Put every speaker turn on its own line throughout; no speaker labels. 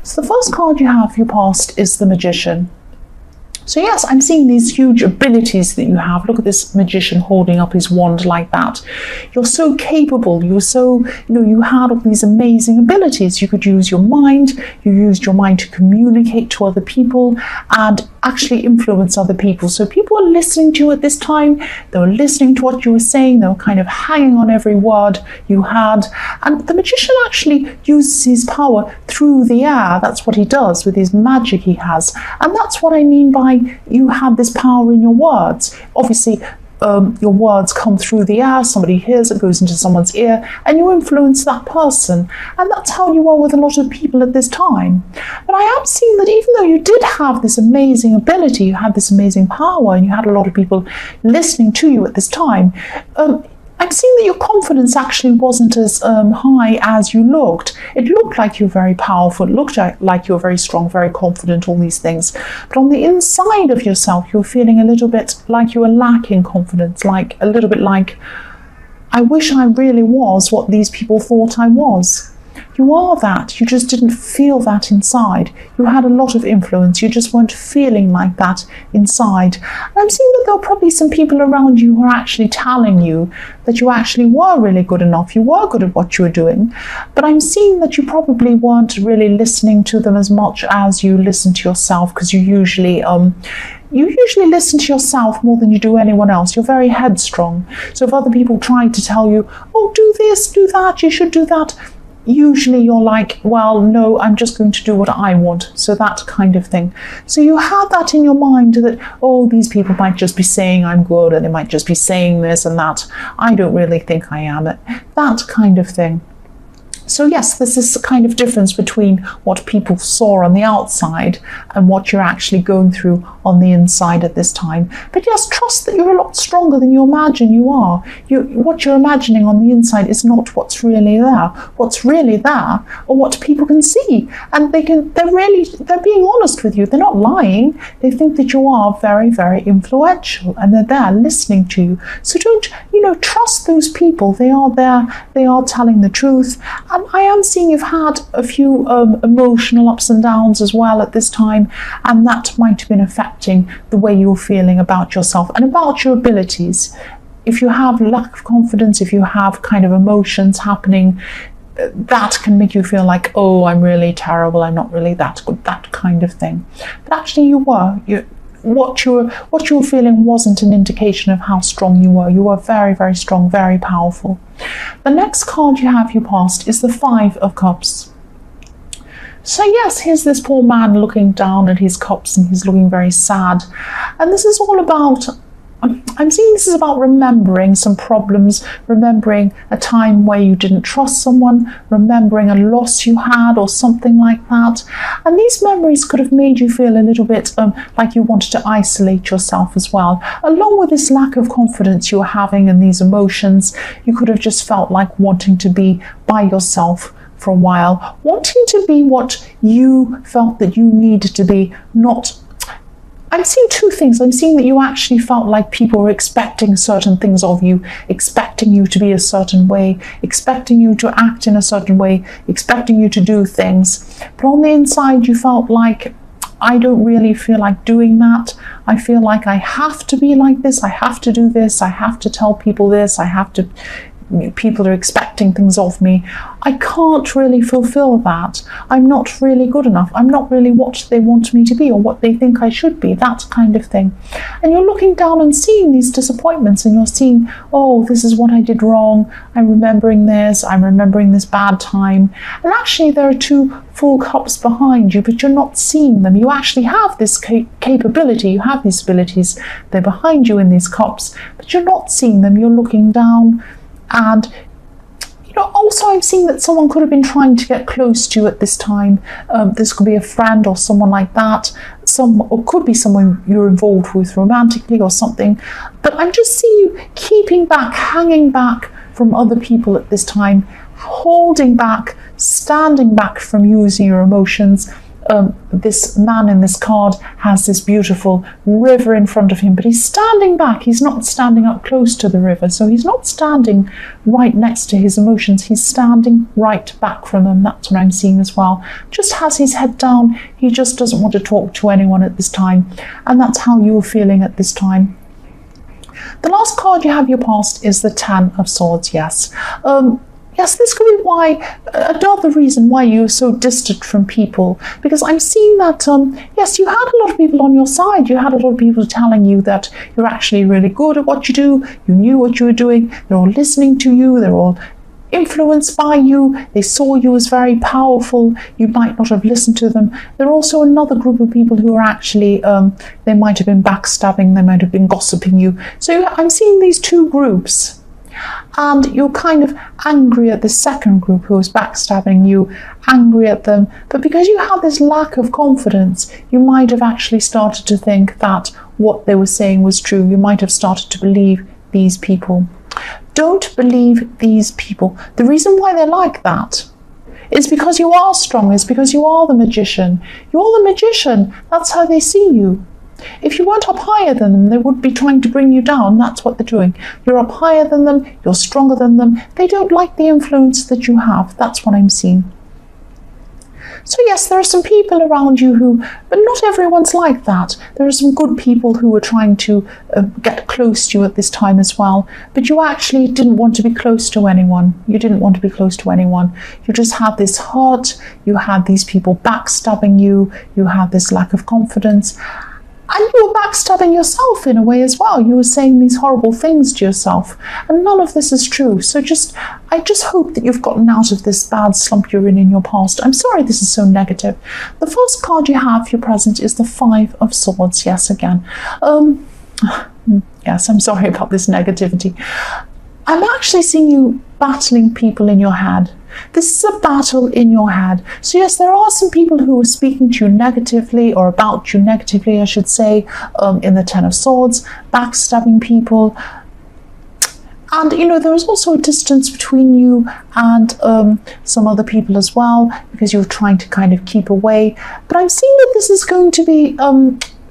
So the first card you have for your past is the Magician. So yes, I'm seeing these huge abilities that you have. Look at this magician holding up his wand like that. You're so capable. You're so, you had all these amazing abilities. You could use your mind. You used your mind to communicate to other people and actually influence other people. So people were listening to you at this time. They were listening to what you were saying. They were kind of hanging on every word you had. And the magician actually uses his power through the air. That's what he does with his magic he has. And that's what I mean by you have this power in your words. Obviously, your words come through the air, somebody hears it, goes into someone's ear, and you influence that person. And that's how you are with a lot of people at this time. But I am seeing that even though you did have this amazing ability, you had this amazing power, and you had a lot of people listening to you at this time, I'm seeing that your confidence actually wasn't as high as you looked. It looked like you were very powerful. It looked like you were very strong, very confident, all these things. But on the inside of yourself, you were feeling a little bit like you were lacking confidence, like a little bit like, I wish I really was what these people thought I was. You are that. You just didn't feel that inside. You had a lot of influence. You just weren't feeling like that inside. And I'm seeing that there are probably some people around you who are actually telling you that you actually were really good enough. You were good at what you were doing. But I'm seeing that you probably weren't really listening to them as much as you listen to yourself, because you usually listen to yourself more than you do anyone else. You're very headstrong. So if other people try to tell you, oh, do this, do that, you should do that, usually you're like, well, no, I'm just going to do what I want. So that kind of thing. So you had that in your mind that, oh, these people might just be saying I'm good, and they might just be saying this and that. I don't really think I am. That kind of thing. So yes, this is the kind of difference between what people saw on the outside and what you're actually going through on the inside at this time. But yes, trust that you're a lot stronger than you imagine you are. What you're imagining on the inside is not what's really there. What's really there are what people can see. And they're being honest with you. They're not lying. They think that you are very, very influential, and they're there listening to you. So don't, trust those people. They are there. They are telling the truth. I am seeing you've had a few emotional ups and downs as well at this time, and that might have been affecting the way you're feeling about yourself and about your abilities. If you have lack of confidence, if you have kind of emotions happening, that can make you feel like, oh, I'm really terrible, I'm not really that good, that kind of thing. But actually you were. What you were feeling wasn't an indication of how strong you were. You were very, very strong, very powerful. The next card you have your past is the Five of Cups. So yes, here's this poor man looking down at his cups, and he's looking very sad. And this is all about, I'm seeing this is about remembering some problems, remembering a time where you didn't trust someone, remembering a loss you had or something like that. And these memories could have made you feel a little bit like you wanted to isolate yourself as well. Along with this lack of confidence you were having and these emotions, you could have just felt like wanting to be by yourself for a while, wanting to be what you felt that you needed to be, not. I'm seeing two things. I'm seeing that you actually felt like people were expecting certain things of you, expecting you to be a certain way, expecting you to act in a certain way, expecting you to do things. But on the inside, you felt like, I don't really feel like doing that. I feel like I have to be like this. I have to do this. I have to tell people this. People are expecting things of me. I can't really fulfill that. I'm not really good enough. I'm not really what they want me to be or what they think I should be, that kind of thing. And you're looking down and seeing these disappointments, and you're seeing, oh, this is what I did wrong. I'm remembering this bad time. And actually there are two full cups behind you, but you're not seeing them. You actually have this capability, you have these abilities. They're behind you in these cups, but you're not seeing them. You're looking down. And also I'm seeing that someone could have been trying to get close to you at this time. This could be a friend or someone like that, or could be someone you're involved with romantically or something. But I'm just seeing you keeping back, hanging back from other people at this time, holding back, standing back from using your emotions, this man in this card has this beautiful river in front of him, but he's standing back. He's not standing up close to the river, so he's not standing right next to his emotions. He's standing right back from them. That's what I'm seeing as well. Just has his head down. He just doesn't want to talk to anyone at this time, and that's how you're feeling at this time. The last card you have your past is the Ten of Swords. Yes. Yes, this could be why, another reason why you're so distant from people, because I'm seeing that, yes, you had a lot of people on your side. You had a lot of people telling you that you're actually really good at what you do. You knew what you were doing. They're all listening to you. They're all influenced by you. They saw you as very powerful. You might not have listened to them. There are also another group of people who are actually, they might have been backstabbing. They might have been gossiping you. So I'm seeing these two groups. And you're kind of angry at the second group who was backstabbing you, angry at them. But because you have this lack of confidence, you might have actually started to think that what they were saying was true. You might have started to believe these people. Don't believe these people. The reason why they're like that is because you are strong, is because you are the magician. You're the magician. That's how they see you. If you weren't up higher than them, they would be trying to bring you down. That's what they're doing. You're up higher than them. You're stronger than them. They don't like the influence that you have. That's what I'm seeing. So yes, there are some people around you who, but not everyone's like that. There are some good people who are trying to get close to you at this time as well. But you actually didn't want to be close to anyone. You didn't want to be close to anyone. You just had this hurt. You had these people backstabbing you. You had this lack of confidence. And you were backstabbing yourself in a way as well. You were saying these horrible things to yourself. And none of this is true. So I just hope that you've gotten out of this bad slump you're in your past. I'm sorry this is so negative. The first card you have for your present is the Five of Swords. Yes, again. Yes, I'm sorry about this negativity. I'm actually seeing you battling people in your head. This is a battle in your head. So yes, there are some people who are speaking to you negatively, or about you negatively, I should say, in the Ten of Swords, backstabbing people. And, you know, there is also a distance between you and some other people as well, because you're trying to kind of keep away. But I'm seeing that this is going to be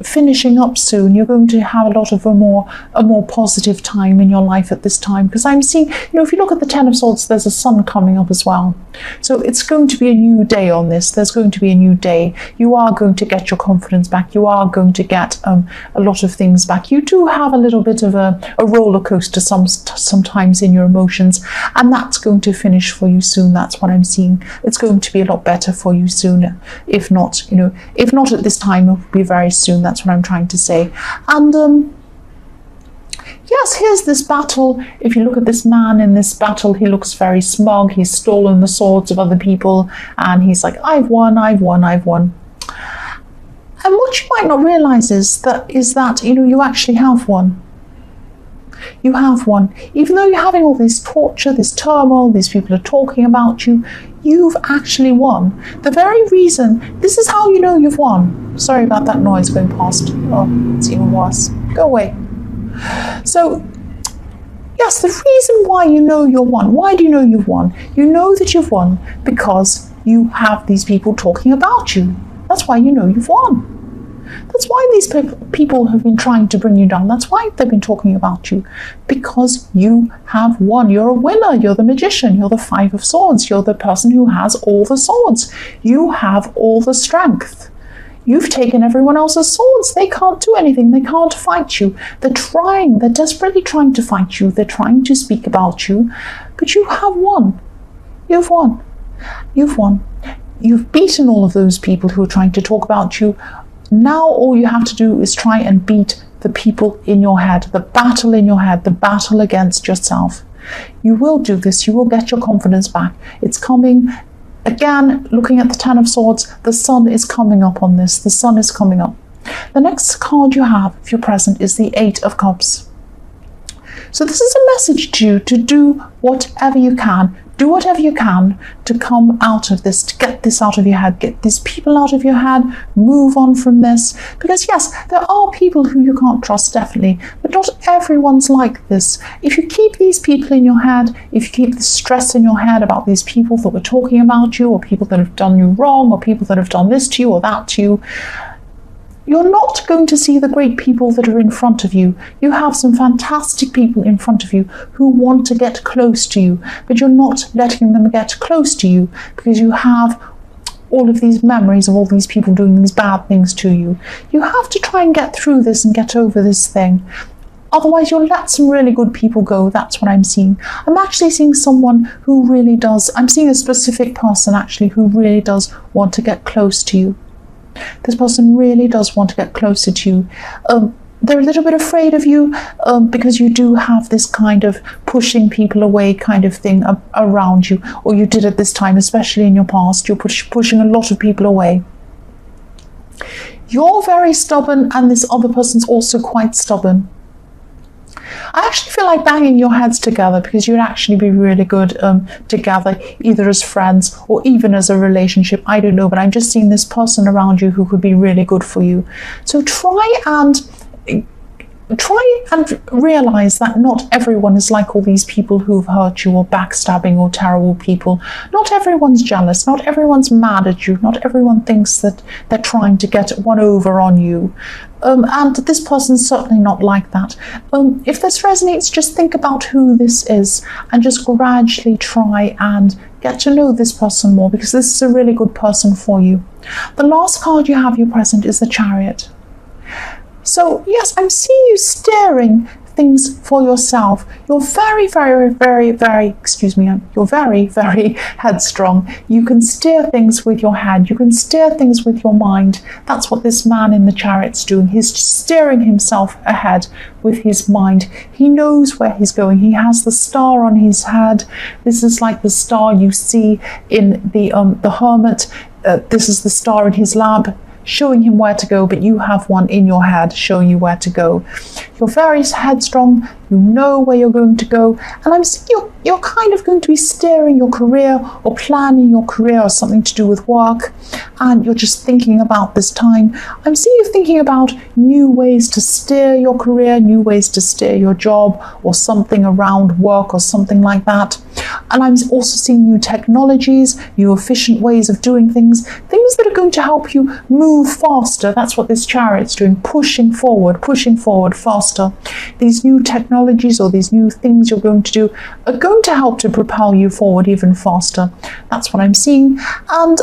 finishing up soon. You're going to have a lot of a more positive time in your life at this time, because I'm seeing, you know, if you look at the Ten of Swords, there's a sun coming up as well. So it's going to be a new day on this. There's going to be a new day. You are going to get your confidence back. You are going to get a lot of things back. You do have a little bit of a roller coaster sometimes in your emotions, and that's going to finish for you soon. That's what I'm seeing. It's going to be a lot better for you soon. If not, you know, if not at this time, it will be very soon. That's what I'm trying to say. And yes, here's this battle. If you look at this man in this battle, he looks very smug. He's stolen the swords of other people, and he's like, I've won, I've won, I've won. And what you might not realize is that you know, you actually have won. You have won. Even though you're having all this torture, this turmoil, these people are talking about you, you've actually won. The very reason, this is how you know you've won. Sorry about that noise going past. Oh, it's even worse. Go away. So, yes, the reason why you know you're won, why do you know you've won? You know that you've won because you have these people talking about you. That's why you know you've won. That's why these people have been trying to bring you down. That's why they've been talking about you. Because you have won. You're a winner. You're the magician. You're the Five of Swords. You're the person who has all the swords. You have all the strength. You've taken everyone else's swords. They can't do anything. They can't fight you. They're trying. They're desperately trying to fight you. They're trying to speak about you. But you have won. You've won. You've won. You've beaten all of those people who are trying to talk about you. Now all you have to do is try and beat the people in your head, the battle in your head, the battle against yourself. You will do this. You will get your confidence back. It's coming. Again, looking at the Ten of Swords, the sun is coming up on this. The sun is coming up. The next card you have, if you're present, is the Eight of Cups. So this is a message to you to do whatever you can. Do whatever you can to come out of this, to get this out of your head, get these people out of your head, move on from this. Because yes, there are people who you can't trust, definitely, but not everyone's like this. If you keep these people in your head, if you keep the stress in your head about these people that were talking about you, or people that have done you wrong, or people that have done this to you or that to you, you're not going to see the great people that are in front of you. You have some fantastic people in front of you who want to get close to you, but you're not letting them get close to you because you have all of these memories of all these people doing these bad things to you. You have to try and get through this and get over this thing. Otherwise, you'll let some really good people go. That's what I'm seeing. I'm actually seeing someone who really does, I'm seeing a specific person actually who really does want to get close to you. This person really does want to get closer to you. They're a little bit afraid of you because you do have this kind of pushing people away kind of thing around you, or you did at this time, especially in your past. You're pushing a lot of people away. You're very stubborn, and this other person's also quite stubborn. I actually feel like banging your heads together because you'd actually be really good together, either as friends or even as a relationship. I don't know, but I'm just seeing this person around you who could be really good for you. So try and realize that not everyone is like all these people who've hurt you, or backstabbing, or terrible people. Not everyone's jealous, not everyone's mad at you, not everyone thinks that they're trying to get one over on you. And this person's certainly not like that. If this resonates, just think about who this is and just gradually try and get to know this person more, because this is a really good person for you. The last card you have, your present, is the Chariot. So yes, I'm seeing you steering things for yourself. You're very, very, very, very, you're very, very headstrong. You can steer things with your head. You can steer things with your mind. That's what this man in the Chariot's doing. He's steering himself ahead with his mind. He knows where he's going. He has the star on his head. This is like the star you see in the Hermit. This is the star in his lab, showing him where to go, but you have one in your head showing you where to go. You're very headstrong, you know where you're going to go, and I'm seeing you're kind of going to be steering your career or planning your career or something to do with work, and you're just thinking about this time. I'm seeing you thinking about new ways to steer your career, new ways to steer your job, or something around work or something like that. And I'm also seeing new technologies, new efficient ways of doing things that are going to help you move faster. That's what this Chariot's doing, pushing forward faster. These new technologies or these new things you're going to do are going to help to propel you forward even faster. That's what I'm seeing. And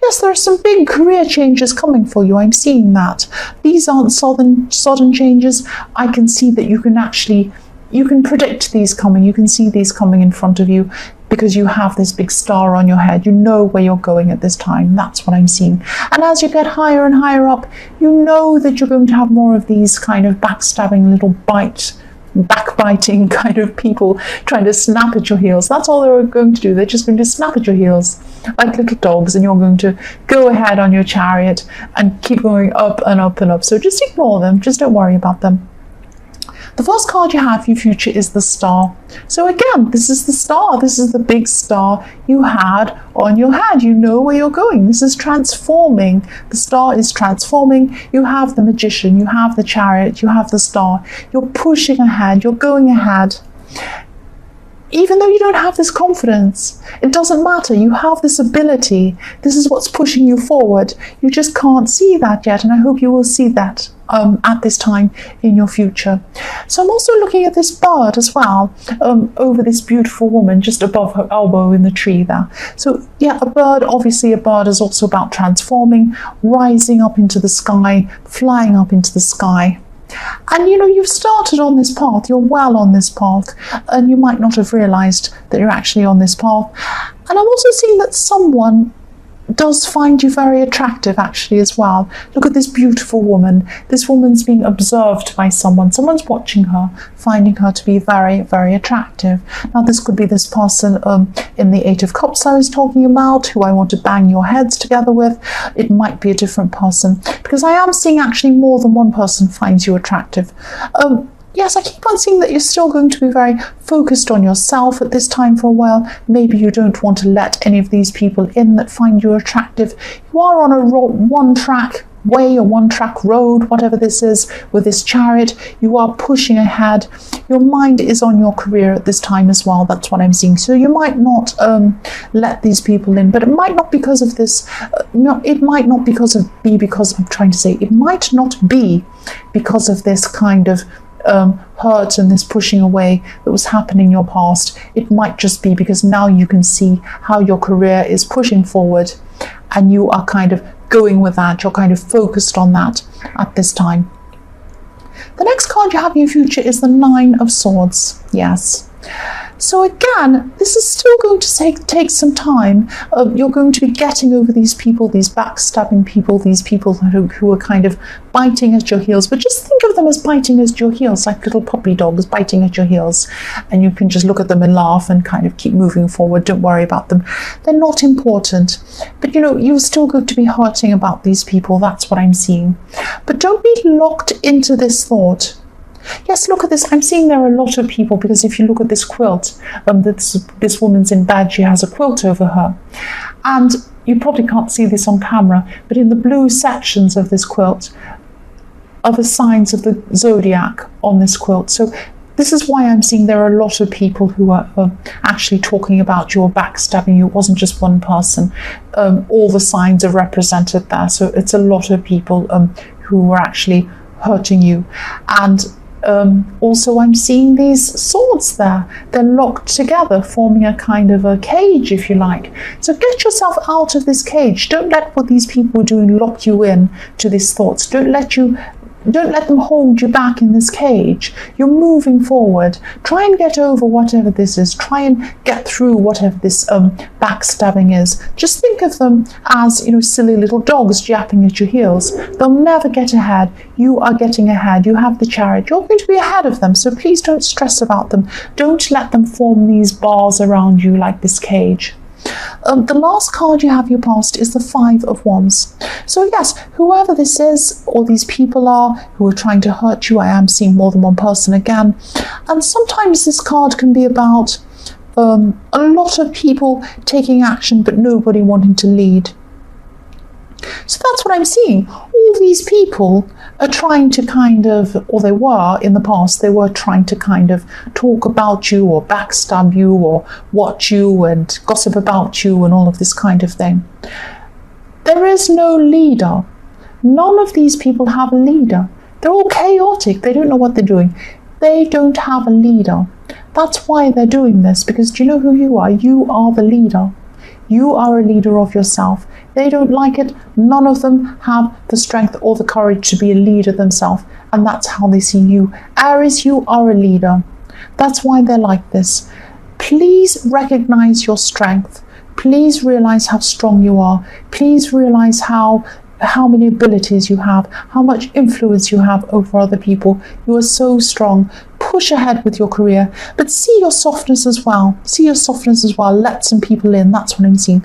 yes, there are some big career changes coming for you. I'm seeing that. These aren't sudden changes. I can see that you can predict these coming. You can see these coming in front of you because you have this big star on your head. You know where you're going at this time. That's what I'm seeing. And as you get higher and higher up, you know that you're going to have more of these kind of backstabbing little backbiting kind of people trying to snap at your heels. That's all they're going to do. They're just going to snap at your heels like little dogs, and you're going to go ahead on your Chariot and keep going up and up and up. So just ignore them. Just don't worry about them. The first card you have for your future is the Star. So again, this is the star. This is the big star you had on your head. You know where you're going. This is transforming. The star is transforming. You have the Magician. You have the Chariot. You have the Star. You're pushing ahead. You're going ahead. Even though you don't have this confidence, it doesn't matter. You have this ability. This is what's pushing you forward. You just can't see that yet, and I hope you will see that at this time in your future. So I'm also looking at this bird as well, over this beautiful woman just above her elbow in the tree there. So yeah, a bird, obviously a bird is also about transforming, rising up into the sky, flying up into the sky. And you know, you've started on this path, you're well on this path, and you might not have realized that you're actually on this path. And I'm also seeing that someone does find you very attractive actually as well. Look at this beautiful woman. This woman's being observed by someone. Someone's watching her, finding her to be very, very attractive. Now this could be this person in the Eight of Cups I was talking about, who I want to bang your heads together with. It might be a different person, because I am seeing actually more than one person finds you attractive. Yes, I keep on seeing that you're still going to be very focused on yourself at this time for a while. Maybe you don't want to let any of these people in that find you attractive. You are on a one-track way or one-track road, whatever this is, with this Chariot. You are pushing ahead. Your mind is on your career at this time as well. That's what I'm seeing. So you might not let these people in, but it might not because of this. It might not because of because I'm trying to say it might not be because of this kind of hurt and this pushing away that was happening in your past. It might just be because now you can see how your career is pushing forward and you are kind of going with that. You're kind of focused on that at this time. The next card you have in your future is the Nine of Swords. Yes. So again, this is still going to take some time. You're going to be getting over these people, these backstabbing people, these people who are kind of biting at your heels. But just think of them as biting at your heels, like little puppy dogs biting at your heels. And you can just look at them and laugh and kind of keep moving forward. Don't worry about them. They're not important. But you're still going to be hurting about these people. That's what I'm seeing. But don't be locked into this thought. Yes, look at this. I'm seeing there are a lot of people, because if you look at this quilt, this woman's in bed, she has a quilt over her. And you probably can't see this on camera, but in the blue sections of this quilt are the signs of the zodiac on this quilt. So this is why I'm seeing there are a lot of people who are actually talking about you or backstabbing you. It wasn't just one person. All the signs are represented there. So it's a lot of people who are actually hurting you. And also I'm seeing these swords there. They're locked together, forming a kind of a cage, if you like. So get yourself out of this cage. Don't let what these people are doing lock you in to these thoughts. Don't let them hold you back in this cage. You're moving forward. Try and get over whatever this is. Try and get through whatever this backstabbing is. Just think of them as, silly little dogs yapping at your heels. They'll never get ahead. You are getting ahead. You have the Chariot. You're going to be ahead of them. So please don't stress about them. Don't let them form these bars around you like this cage. The last card you have in your past is the Five of Wands. So yes, whoever this is or these people are who are trying to hurt you, I am seeing more than one person again. And sometimes this card can be about a lot of people taking action but nobody wanting to lead. So that's what I'm seeing. All these people are trying to or they were in the past, they were trying to kind of talk about you or backstab you or watch you and gossip about you and all of this kind of thing. There is no leader. None of these people have a leader. They're all chaotic. They don't know what they're doing. They don't have a leader. That's why they're doing this, because do you know who you are? You are the leader. You are a leader of yourself. They don't like it. None of them have the strength or the courage to be a leader themselves. And that's how they see you. Aries, you are a leader. That's why they're like this. Please recognize your strength. Please realize how strong you are. Please realize how many abilities you have, how much influence you have over other people. You are so strong. Push ahead with your career, but see your softness as well. See your softness as well. Let some people in. That's what I'm seeing.